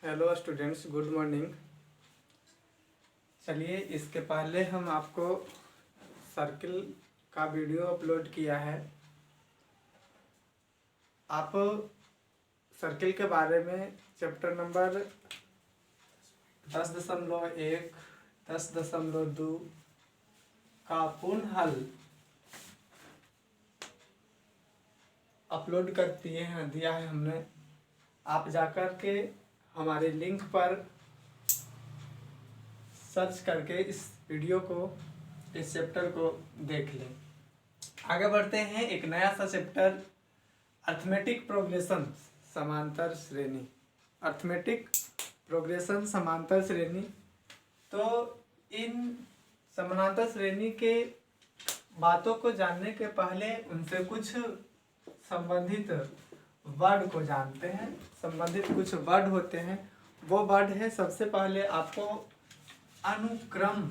Hello students, good morning. चलिए, इसके पहले हम आपको सर्किल का वीडियो अपलोड किया है। आप सर्किल के बारे में चैप्टर नंबर 10.1, 10.2 का पूर्ण हल अपलोड कर दिया है हमने। आप जाकर के हमारे लिंक पर सर्च करके इस वीडियो को, इस चैप्टर को देख लें। आगे बढ़ते हैं, एक नया सा चैप्टर, अर्थमेटिक प्रोग्रेशन समांतर श्रेणी। अर्थमेटिक प्रोग्रेशन समांतर श्रेणी। तो इन समांतर श्रेणी के बातों को जानने के पहले उनसे कुछ संबंधित वर्ड को जानते हैं। संबंधित कुछ वर्ड होते हैं, वो वर्ड है सबसे पहले आपको अनुक्रम,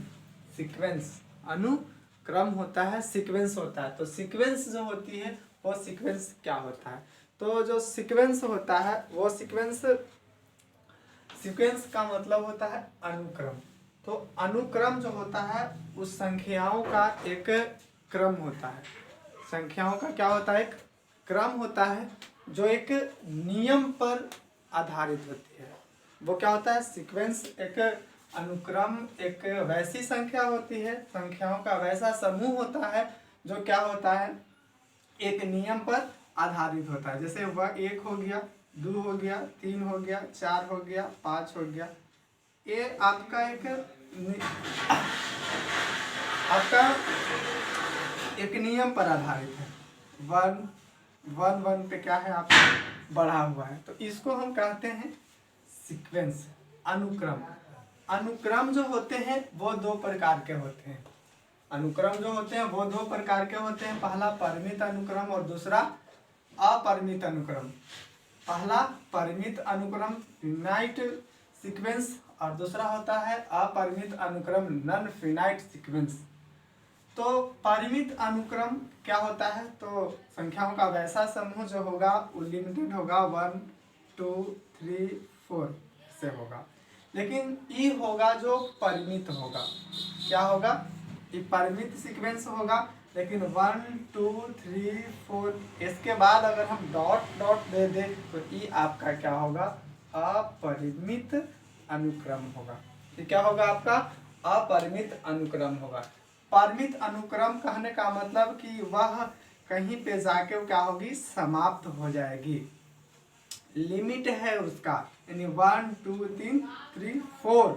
सीक्वेंस। अनुक्रम होता है, सीक्वेंस होता है। तो सीक्वेंस जो होती है वो सीक्वेंस क्या होता है? तो जो सीक्वेंस होता है वो सीक्वेंस का मतलब होता है अनुक्रम। तो अनुक्रम जो होता है उस संख्याओं का एक क्रम होता है। संख्याओं का क्या होता है? एक क्रम होता है जो एक नियम पर आधारित होती है। वो क्या होता है? सीक्वेंस। एक अनुक्रम एक वैसी संख्या होती है, संख्याओं का वैसा समूह होता है जो क्या होता है? एक नियम पर आधारित होता है। जैसे वह 1 हो गया, 2 हो गया, 3 हो गया, 4 हो गया, 5 हो गया। ये आपका एक नियम पर आधारित है। 1 पे क्या है? आपका बढ़ा हुआ है। तो इसको हम कहते हैं सीक्वेंस, अनुक्रम। अनुक्रम जो होते हैं वो 2 प्रकार के होते हैं। अनुक्रम जो होते हैं वो 2 प्रकार के होते हैं। पहला परिमित अनुक्रम और दूसरा अपरिमित अनुक्रम। पहला परिमित अनुक्रम, फिनाइट सीक्वेंस, और दूसरा होता है अपरिमित अनुक्रम, नॉन फिनाइट सीक्वेंस। तो परिमित अनुक्रम क्या होता है? तो संख्याओं का वैसा समूह जो होगा वो लिमिटेड होगा, 1 2 3 4 से होगा। लेकिन ई होगा जो परिमित होगा। क्या होगा? ये परिमित सीक्वेंस होगा, लेकिन 1 2 3 4 इसके बाद अगर हम डॉट डॉट दे दें तो ये आपका क्या होगा? अपरिमित अनुक्रम होगा। ये क्या होगा? आपका अपरिमित अनुक्रम होगा। परिमित अनुक्रम कहने का मतलब कि वह कहीं पे जाके क्या होगी? समाप्त हो जाएगी। लिमिट है उसका, यानी 1 2 3 3 4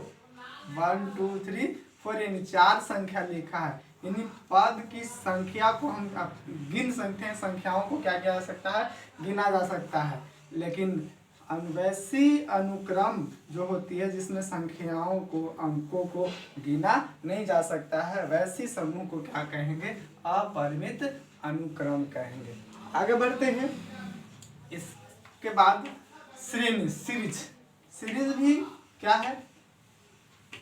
1 2 3 4 यानी 4 संख्या लिखा है। यानी पद की संख्या को हम गिन सकते हैं। संख्याओं को क्या किया जा सकता है? गिना जा सकता है। लेकिन वैसी अनुक्रम जो होती है जिसमें संख्याओं को, अंकों को गिना नहीं जा सकता है, वैसी समूह को क्या कहेंगे? अपरिमित अनुक्रम कहेंगे। आगे बढ़ते हैं। इसके बाद श्रेणी, सीरीज। सीरीज भी क्या है?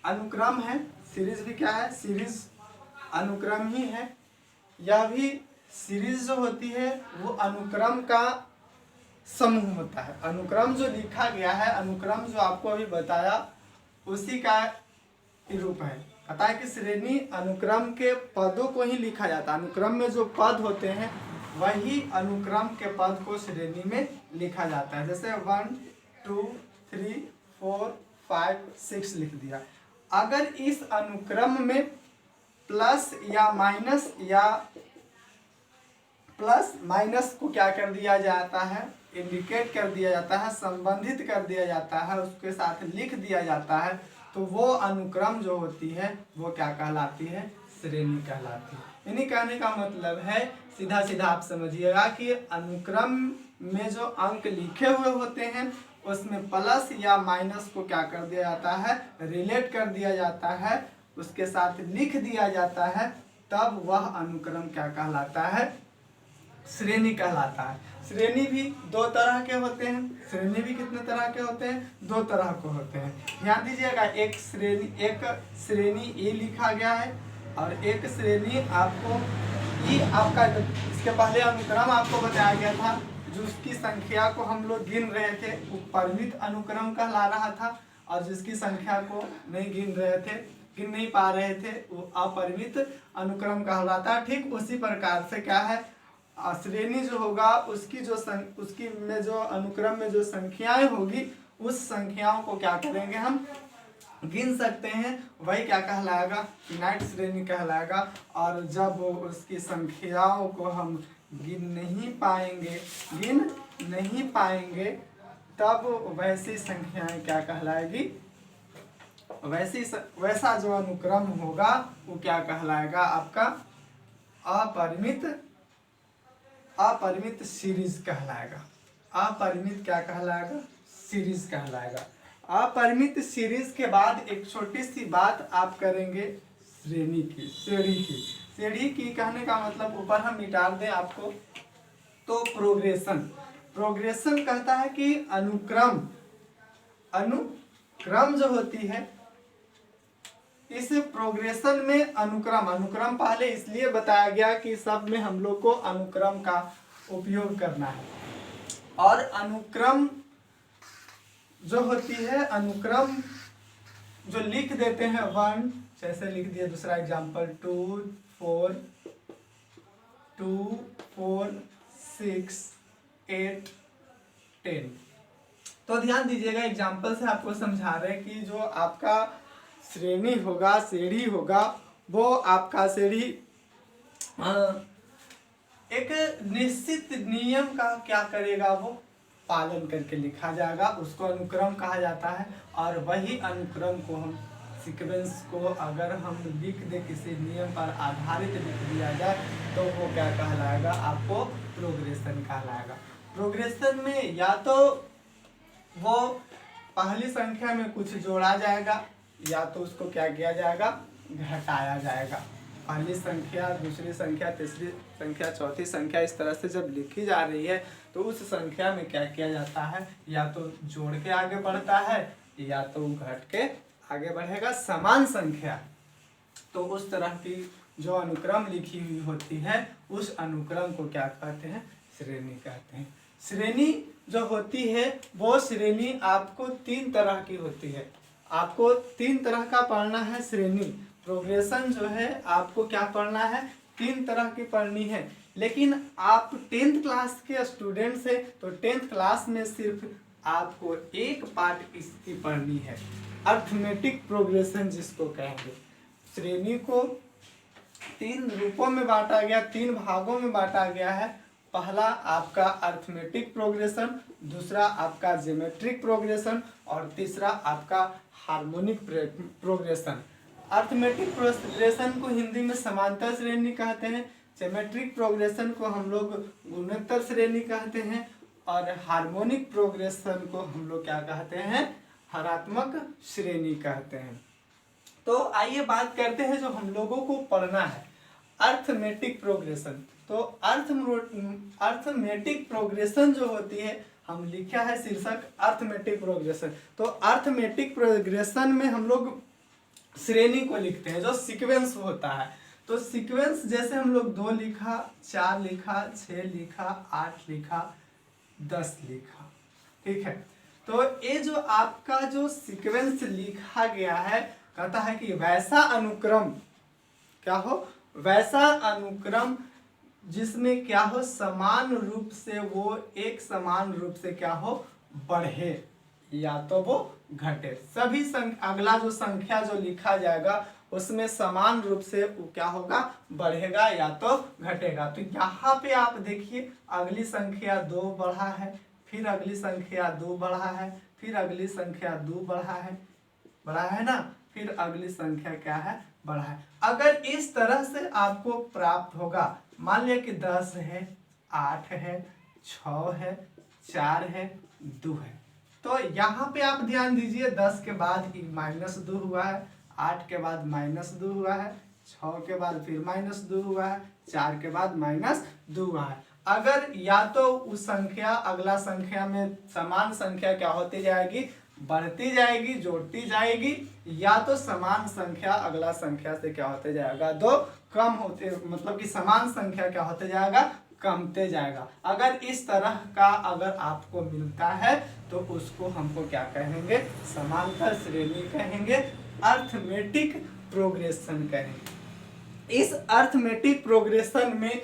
अनुक्रम है। सीरीज भी क्या है? सीरीज अनुक्रम ही है। यह भी सीरीज जो होती है वो अनुक्रम का समूह होता है। अनुक्रम जो लिखा गया है, अनुक्रम जो आपको अभी बताया, उसी का रूप है। पता है कि श्रेणी अनुक्रम के पदों को ही लिखा जाता है। अनुक्रम में जो पद होते हैं वही अनुक्रम के पद को श्रेणी में लिखा जाता है। जैसे 1 2 3 4 5 6 लिख दिया। अगर इस अनुक्रम में प्लस माइनस को क्या कर दिया जाता है? इंडिकेट कर दिया जाता है, संबंधित कर दिया जाता है, उसके साथ लिख दिया जाता है, तो वो अनुक्रम जो होती है वो क्या कहलाती है? श्रेणी कहलाती है। यानी कहने का मतलब है, सीधा सीधा आप समझिएगा कि अनुक्रम में जो अंक लिखे हुए होते हैं उसमें प्लस या माइनस को क्या कर दिया जाता है? रिलेट कर दिया जाता है, उसके साथ लिख दिया जाता है, तब वह अनुक्रम क्या कहलाता है? श्रेणी कहलाता है। श्रेणी भी 2 तरह के होते हैं। श्रेणी भी कितने तरह के होते हैं? 2 तरह के होते हैं। ध्यान दीजिएगा, एक श्रेणी ए लिखा गया है और एक श्रेणी आपको ई। आपका इसके पहले अनुक्रम आपको बताया गया था जो उसकी संख्या को हम लोग गिन रहे थे वो परिमित अनुक्रम कहला रहा था, और जिसकी संख्या को नहीं गिन नहीं पा रहे थे वो अपरिमित अनुक्रम कहलाता। ठीक उसी प्रकार से क्या है, श्रेणी जो होगा उसकी में जो अनुक्रम में जो संख्याएं होगी उस संख्याओं को क्या करेंगे हम गिन सकते हैं, वही क्या कहलाएगा, फिनाइट श्रेणी कहलाएगा। और जब उसकी संख्याओं को हम गिन नहीं पाएंगे तब वैसी संख्याएं क्या कहलाएगी, वैसा जो अनुक्रम होगा वो क्या कहलाएगा, आपका अपरिमित सीरीज कहलाएगा। अपरिमित क्या कहलाएगा, सीरीज कहलाएगा। अपरिमित सीरीज के बाद एक छोटी सी बात आप करेंगे श्रेणी की कहने का मतलब ऊपर हम मिटा दें आपको, तो प्रोग्रेशन कहता है कि अनुक्रम जो होती है, इस प्रोग्रेशन में अनुक्रम पहले इसलिए बताया गया कि सब में हम लोग को अनुक्रम का उपयोग करना है। और अनुक्रम जो होती है, अनुक्रम जो लिख देते हैं 1 जैसे लिख दिया, दूसरा एग्जांपल 2 4 6 8 10। तो ध्यान दीजिएगा, एग्जांपल से आपको समझा रहे हैं कि जो आपका श्रेणी होगा वो आपका श्रेणी एक निश्चित नियम का क्या करेगा, वो पालन करके लिखा जाएगा, उसको अनुक्रम कहा जाता है। और वही अनुक्रम को हम सीक्वेंस को अगर हम लिख दे, किसी नियम पर आधारित लिख दिया जाए तो वो क्या कहलाएगा, आपको प्रोग्रेशन कहलाएगा। प्रोग्रेशन में या तो वो पहली संख्या में कुछ जोड़ा जाएगा या तो उसको क्या किया जाएगा, घटाया जाएगा। पहली संख्या, दूसरी संख्या, तीसरी संख्या, चौथी संख्या इस तरह से जब लिखी जा रही है तो उस संख्या में क्या किया जाता है, या तो जोड़ के आगे बढ़ता है या तो घट के आगे बढ़ेगा। समान संख्या तो उस तरह की जो अनुक्रम लिखी हुई होती है उस अनुक्रम को क्या कहते हैं, श्रेणी कहते हैं। श्रेणी जो होती है वो श्रेणी आपको 3 तरह की होती है, आपको 3 तरह का पढ़ना है श्रेणी। प्रोग्रेशन जो है आपको क्या पढ़ना है, 3 तरह की पढ़नी है। लेकिन आप 10th क्लास के स्टूडेंट से तो 10th क्लास में सिर्फ आपको एक पार्ट इसकी पढ़नी है, अर्थमेटिक प्रोग्रेशन जिसको कहेंगे। श्रेणी को 3 रूपों में बांटा गया, 3 भागों में बांटा गया है। पहला आपका अर्थमेटिक प्रोग्रेशन, दूसरा आपका ज्योमेट्रिक प्रोग्रेशन और तीसरा आपका हार्मोनिक प्रोग्रेशन। अर्थमेटिक प्रोग्रेशन को हिंदी में समांतर श्रेणी कहते हैं, ज्योमेट्रिक प्रोग्रेशन को हम लोग गुणोत्तर श्रेणी कहते हैं और हार्मोनिक प्रोग्रेशन को हम लोग क्या कहते हैं, हरात्मक श्रेणी कहते हैं। तो आइए बात करते हैं जो हम लोगों को पढ़ना है, अर्थमेटिक प्रोग्रेशन। तो अर्थमेटिक प्रोग्रेशन जो होती है, हम लिखा है शीर्षक अर्थमेटिक प्रोग्रेशन। तो अर्थमेटिक प्रोग्रेशन में हम लोग श्रेणी को लिखते हैं जो सीक्वेंस होता है। तो सीक्वेंस जैसे हम लोग 2 लिखा, 4 लिखा, 6 लिखा, 8 लिखा, 10 लिखा, ठीक है। तो ये जो आपका जो सीक्वेंस लिखा गया है, कहता है कि वैसा अनुक्रम क्या हो, वैसा अनुक्रम जिसमें क्या हो, समान रूप से वो एक समान रूप से क्या हो, बढ़े या तो वो घटे। सभी अगला जो संख्या जो लिखा जाएगा उसमें समान रूप से वो क्या होगा, बढ़ेगा या तो घटेगा। तो यहाँ पे आप देखिए, अगली संख्या 2 बढ़ा है, फिर अगली संख्या 2 बढ़ा है, फिर अगली संख्या 2 बढ़ा है ना, फिर अगली संख्या क्या है, बढ़ा है। अगर इस तरह से आपको प्राप्त होगा, मान लिया कि 10 है, 8 है, 6 है, 4 है, 2 है, तो यहाँ पे आप ध्यान दीजिए, 10 के बाद -2 हुआ है, 8 के बाद -2 हुआ है, 6 के बाद फिर -2 हुआ है, 4 के बाद -2 हुआ है। अगर या तो उस संख्या अगला संख्या में समान संख्या क्या होती जाएगी, बढ़ती जाएगी, जोड़ती जाएगी, या तो समान संख्या अगला संख्या से क्या होते जाएगा, 2 कम होते, मतलब कि समान संख्या क्या होते जाएगा, कमते जाएगा। अगर इस तरह का अगर आपको मिलता है तो उसको हमको क्या कहेंगे, समांतर श्रेणी कहेंगे, अर्थमेटिक प्रोग्रेशन कहेंगे। इस अर्थमेटिक प्रोग्रेशन में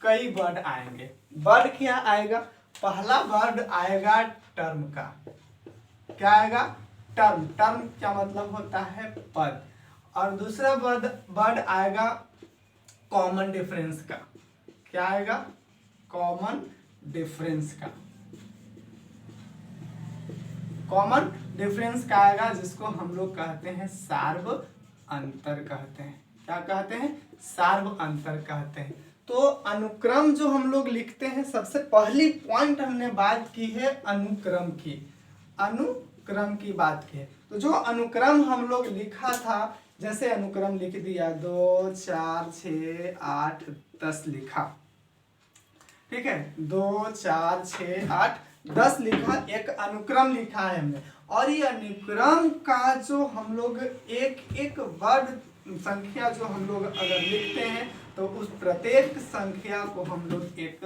कई वर्ड आएंगे। वर्ड क्या आएगा, पहला वर्ड आएगा टर्म का। क्या आएगा, टर्म। टर्म क्या मतलब होता है, पद। और दूसरा वर्ड आएगा कॉमन डिफरेंस का। क्या आएगा, कॉमन डिफरेंस का। कॉमन डिफरेंस का आएगा जिसको हम लोग कहते हैं सार्व अंतर कहते हैं। क्या कहते हैं, सार्व अंतर कहते हैं। तो अनुक्रम जो हम लोग लिखते हैं, सबसे पहली पॉइंट हमने बात की है अनुक्रम की। अनुक्रम की बात की है। तो जो अनुक्रम हम लोग लिखा था, जैसे अनुक्रम लिख दिया 2 4 6 8 10 लिखा, ठीक है, 2 4 6 8 10 लिखा, एक अनुक्रम लिखा है हमने। और ये अनुक्रम का जो हम लोग एक एक वर्ड संख्या जो हम लोग अगर लिखते हैं तो उस प्रत्येक संख्या को हम लोग एक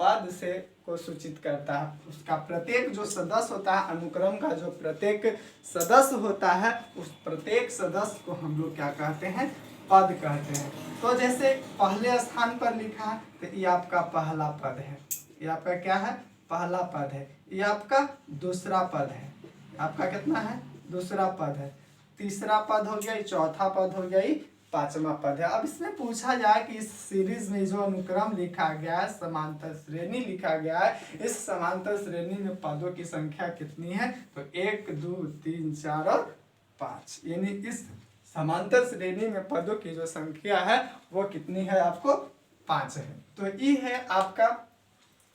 पद से को सूचित करता है। उसका प्रत्येक जो सदस्य होता है, अनुक्रम का जो प्रत्येक सदस्य होता है, उस प्रत्येक सदस्य को हम लोग क्या कहते हैं, पद कहते हैं। तो जैसे पहले स्थान पर लिखा है तो ये आपका पहला पद है, ये आपका क्या है, पहला पद है। ये आपका दूसरा पद है, आपका कितना है, दूसरा पद है। तीसरा पद हो गया, चौथा पद हो गया, पांचवा पद है। अब इसमें पूछा जाए कि इस सीरीज में जो अनुक्रम लिखा गया है, समांतर श्रेणी लिखा गया है, इस समांतर श्रेणी में पदों की संख्या कितनी है, तो 1 2 3 4 और 5। यानी इस समांतर श्रेणी में पदों की जो संख्या है वो कितनी है, आपको 5 है। तो ये है आपका,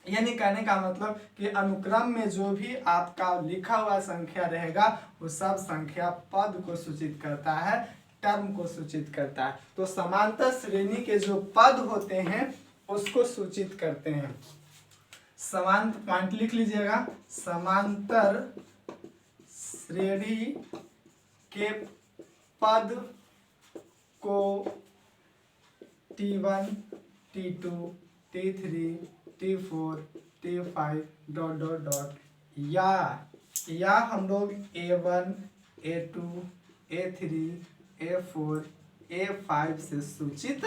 यानी कहने का मतलब कि अनुक्रम में जो भी आपका लिखा हुआ संख्या रहेगा वो सब संख्या पद को सूचित करता है, टर्म को सूचित करता है। तो समांतर श्रेणी के जो पद होते हैं उसको सूचित करते हैं। समांतर पॉइंट लिख लीजिएगा, समांतर श्रेणी के पद को T1 T2 T3 T4 T5 ... या हम लोग A1 A2 A3 A4 A5 से सूचित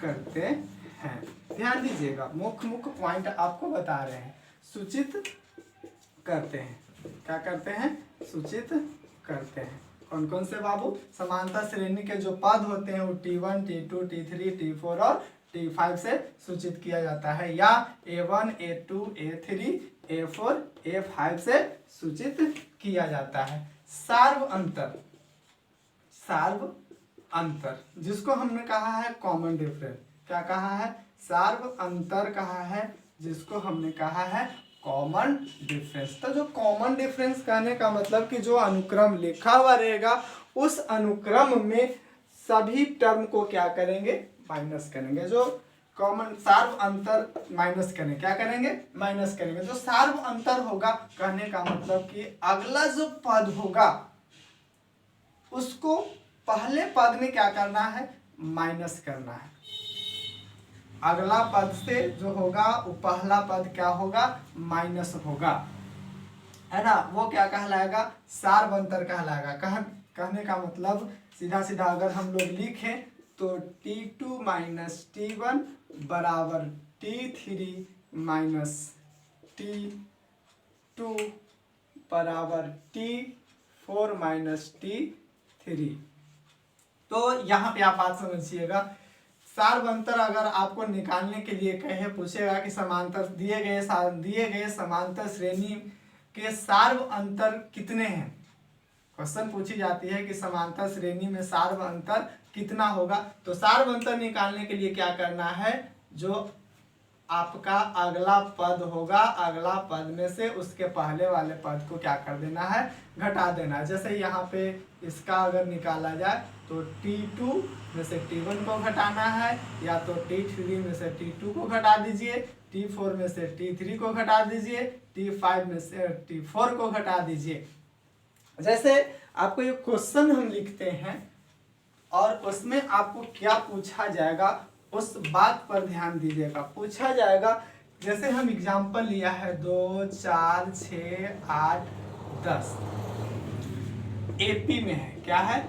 करते हैं। ध्यान दीजिएगा, मुख्य पॉइंट आपको बता रहे हैं। सूचित करते हैं, क्या करते हैं, सूचित करते हैं। कौन कौन से बाबू, समांतर श्रेणी के जो पद होते हैं वो T1 T2 T3 T4 और T5 से सूचित किया जाता है, या A1 A2 A3 A4 A5 से सूचित किया जाता है। सार्व अंतर, सार्व अंतर जिसको हमने कहा है कॉमन डिफरेंस। क्या कहा है, सार्व अंतर कहा है, जिसको हमने कहा है कॉमन डिफरेंस। तो जो कॉमन डिफरेंस कहने का मतलब कि जो अनुक्रम लिखा हुआ रहेगा उस अनुक्रम में सभी टर्म को क्या करेंगे, माइनस करेंगे। जो कॉमन सार्व अंतर माइनस करेंगे, क्या करेंगे, माइनस करेंगे। जो सार्व अंतर होगा कहने का मतलब कि अगला जो पद होगा उसको पहले पद में क्या करना है, माइनस करना है। अगला पद से जो होगा वो पहला पद क्या होगा, माइनस होगा, है ना। वो क्या कहलाएगा, सार्व अंतर कहलाएगा। कहने का मतलब सीधा सीधा अगर हम लोग लिखें तो T2 माइनस T1 बराबर T3 माइनस T2 बराबर T4 माइनस T3। तो यहाँ पे आप बात समझिएगा, सार्व अंतर अगर आपको निकालने के लिए कहे, पूछेगा कि समांतर दिए गए समांतर श्रेणी के सार्व अंतर कितने हैं। क्वेश्चन पूछी जाती है कि समांतर श्रेणी में सार्व अंतर कितना होगा। तो सार्व अंतर निकालने के लिए क्या करना है, जो आपका अगला पद होगा, अगला पद में से उसके पहले वाले पद को क्या कर देना है, घटा देना है। जैसे यहाँ पे इसका अगर निकाला जाए तो T2 में से T1 को घटाना है, या तो T3 में से T2 को घटा दीजिए, T4 में से T3 को घटा दीजिए, T5 में से T4 को घटा दीजिए। जैसे आपको ये क्वेश्चन हम लिखते हैं और उसमें आपको क्या पूछा जाएगा, उस बात पर ध्यान दीजिएगा। पूछा जाएगा, जैसे हम एग्जाम्पल लिया है 2, 4, 6, 8, 10 एपी में है। क्या है?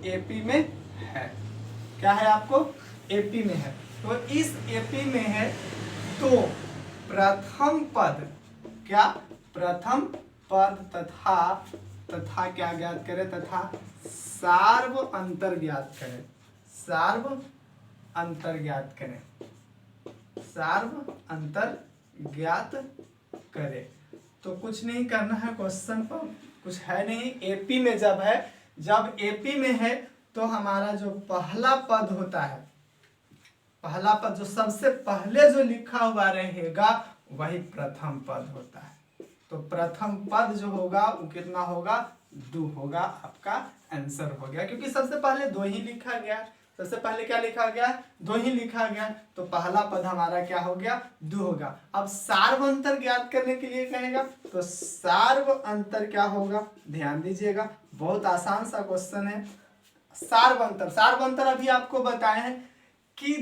एपी में है। क्या है? आपको एपी में है। तो इस एपी में है तो प्रथम पद, क्या? प्रथम पद तथा क्या ज्ञात करें? तथा सार्व अंतर ज्ञात करें। सार्व अंतर ज्ञात करें। सार्व अंतर ज्ञात करें। तो कुछ नहीं करना है, क्वेश्चन पर कुछ है नहीं। एपी में जब है, जब एपी में है तो हमारा जो पहला पद होता है, पहला पद जो सबसे पहले जो लिखा हुआ रहेगा वही प्रथम पद होता है। तो प्रथम पद जो होगा वो कितना होगा? 2 होगा। आपका आंसर हो गया, क्योंकि सबसे पहले 2 ही लिखा गया। सबसे पहले क्या लिखा गया? 2 ही लिखा गया। तो पहला पद हमारा क्या हो गया? 2 होगा। अब सार्व अंतर ज्ञात करने के लिए कहेगा, तो सार्व अंतर क्या होगा? ध्यान दीजिएगा, बहुत आसान सा क्वेश्चन है। सार्व अंतर अभी आपको बताए हैं कि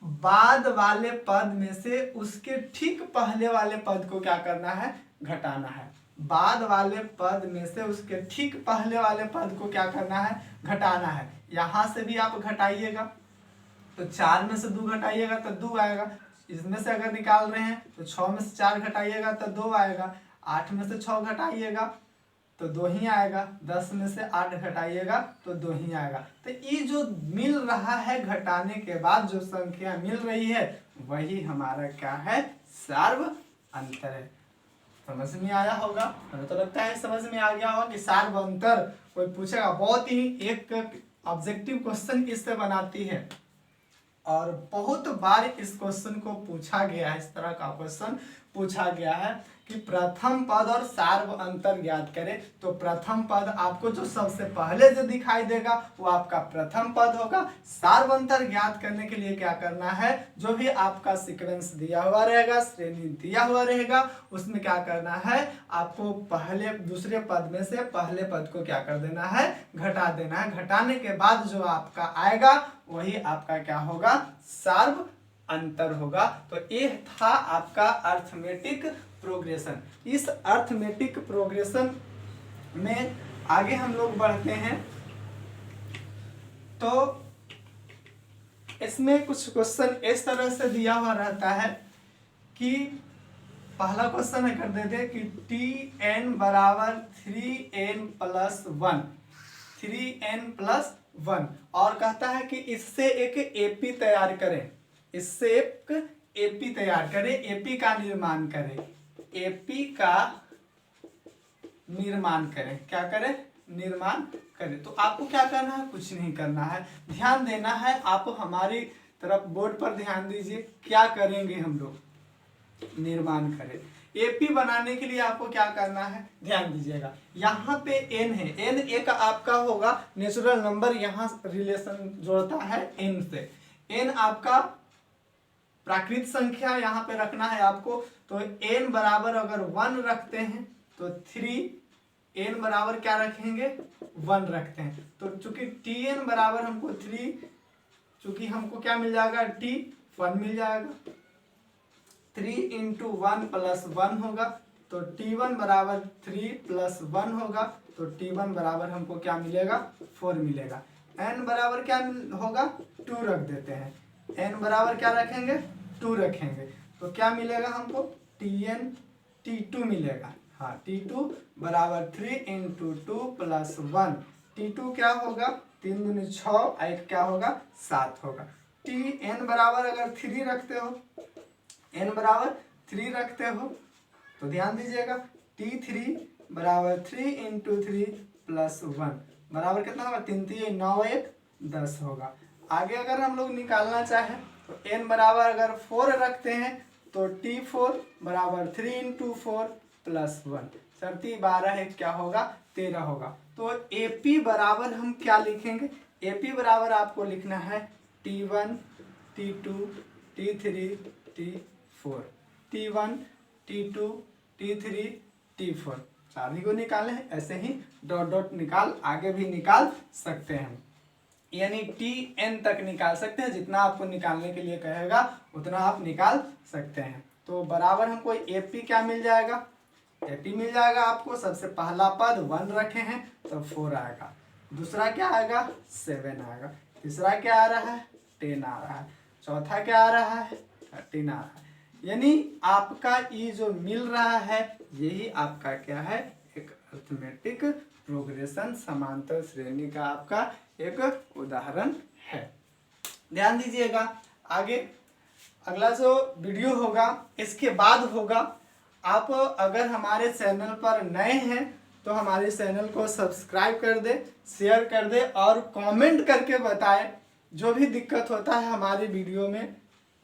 बाद वाले पद में से उसके ठीक पहले वाले पद को क्या करना है? घटाना है। बाद वाले पद में से उसके ठीक पहले वाले पद को क्या करना है? घटाना है। यहां से भी आप घटाइएगा, तो 4 में से 2 घटाइएगा तो 2 आएगा। इसमें से अगर निकाल रहे हैं तो 6 में से 4 घटाइएगा तो 2 आएगा। 8 में से 6 घटाइएगा तो 2 ही आएगा। 10 में से 8 घटाइएगा तो 2 ही आएगा। तो ये जो मिल रहा है घटाने के बाद जो संख्या मिल रही है वही हमारा क्या है? सार्व अंतर है। समझ में आया होगा? हमें तो लगता है समझ में आ गया होगा कि सार्व अंतर कोई पूछेगा। बहुत ही एक ऑब्जेक्टिव क्वेश्चन इससे बनाती है, और बहुत बार इस क्वेश्चन को पूछा गया है। इस तरह का क्वेश्चन पूछा गया है कि प्रथम पद और सार्व अंतर ज्ञात करें। तो प्रथम पद आपको जो सबसे पहले जो दिखाई देगा वो आपका प्रथम पद होगा। सार्व अंतर ज्ञात करने के लिए क्या करना है? जो भी आपका सीक्वेंस दिया हुआ रहेगा, श्रेणी दिया हुआ रहेगा, उसमें क्या करना है? आपको पहले दूसरे पद में से पहले पद को क्या कर देना है? घटा देना है। घटाने के बाद जो आपका आएगा वही आपका क्या होगा? सार्व अंतर होगा। तो ये था आपका अर्थमेटिक प्रोग्रेशन। इस अर्थमेटिक प्रोग्रेशन में आगे हम लोग बढ़ते हैं, तो इसमें कुछ क्वेश्चन इस तरह से दिया हुआ रहता है कि पहला क्वेश्चन है कर देते कि Tn बराबर 3n+1, 3n+1, और कहता है कि इससे एक एपी तैयार करें। इससे एक एपी तैयार करें, एपी का निर्माण करें। एपी का निर्माण करें। क्या करें? निर्माण करें। तो आपको क्या करना है? कुछ नहीं करना है, ध्यान देना है। आप हमारी तरफ बोर्ड पर ध्यान दीजिए। क्या करेंगे हम लोग? निर्माण करें। एपी बनाने के लिए आपको क्या करना है? ध्यान दीजिएगा। यहाँ पे n है, n एक आपका होगा नेचुरल नंबर, यहाँ रिलेशन जोड़ता है n से। n आपका प्राकृत संख्या यहाँ पे रखना है आपको। तो n बराबर अगर 1 रखते हैं तो 3, n बराबर क्या रखेंगे? 1 रखते हैं। तो चूंकि Tn बराबर हमको 3, चूंकि हमको क्या मिल जाएगा? T1 मिल जाएगा। 3 × 1 + 1 होगा, तो T1 बराबर 3 + 1 होगा। तो T1 बराबर हमको क्या मिलेगा? 4 मिलेगा। n बराबर क्या होगा? 2 रख देते हैं। n बराबर क्या रखेंगे? 2 रखेंगे। तो क्या मिलेगा हमको? T2 मिलेगा। हाँ, T2 बराबर 3 × 2 + 1। T2 क्या होगा? 3 दूनी 6, 1 क्या होगा? 7 होगा। Tn बराबर अगर 3 रखते हो, n बराबर 3 रखते हो, तो ध्यान दीजिएगा T3 बराबर 3 × 3 + 1 बराबर कितना होगा? 3 3 9 1 10 होगा। आगे अगर हम लोग निकालना चाहें तो n बराबर अगर 4 रखते हैं तो T4 बराबर 3 × 4 + 1, 3 12 1 क्या होगा? 13 होगा। तो AP बराबर हम क्या लिखेंगे? AP बराबर आपको लिखना है T1 T2 T3 T4, T1 T2 T3 T4, सारी को निकाले हैं। ऐसे ही डॉट डॉट निकाल आगे भी निकाल सकते हैं। यानी TN तक निकाल सकते हैं। जितना आपको निकालने के लिए कहेगा उतना आप निकाल सकते हैं। तो बराबर हमको AP क्या मिल जाएगा, AP मिल जाएगा आपको। सबसे पहला पद 1 रखे हैं तो 4 आएगा, दूसरा क्या आएगा 7 आएगा, तीसरा क्या आ रहा है 10 आ रहा है, चौथा क्या आ रहा है 13 आ रहा है। यानी आपका ये जो मिल रहा है यही आपका क्या है, एक अरिथमेटिक प्रोग्रेशन समांतर श्रेणी का आपका एक उदाहरण है। ध्यान दीजिएगा। आगे अगला जो वीडियो होगा इसके बाद होगा। आप अगर हमारे चैनल पर नए हैं तो हमारे चैनल को सब्सक्राइब कर दे, शेयर कर दे और कमेंट करके बताएं जो भी दिक्कत होता है हमारी वीडियो में,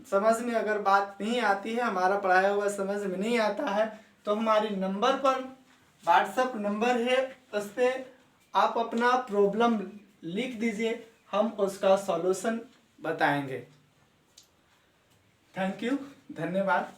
समझ में अगर बात नहीं आती है, हमारा पढ़ाया हुआ समझ में नहीं आता है, तो हमारी नंबर पर व्हाट्सएप नंबर है, उस पर आप अपना प्रॉब्लम लिख दीजिए, हम उसका सॉल्यूशन बताएंगे। थैंक यू, धन्यवाद।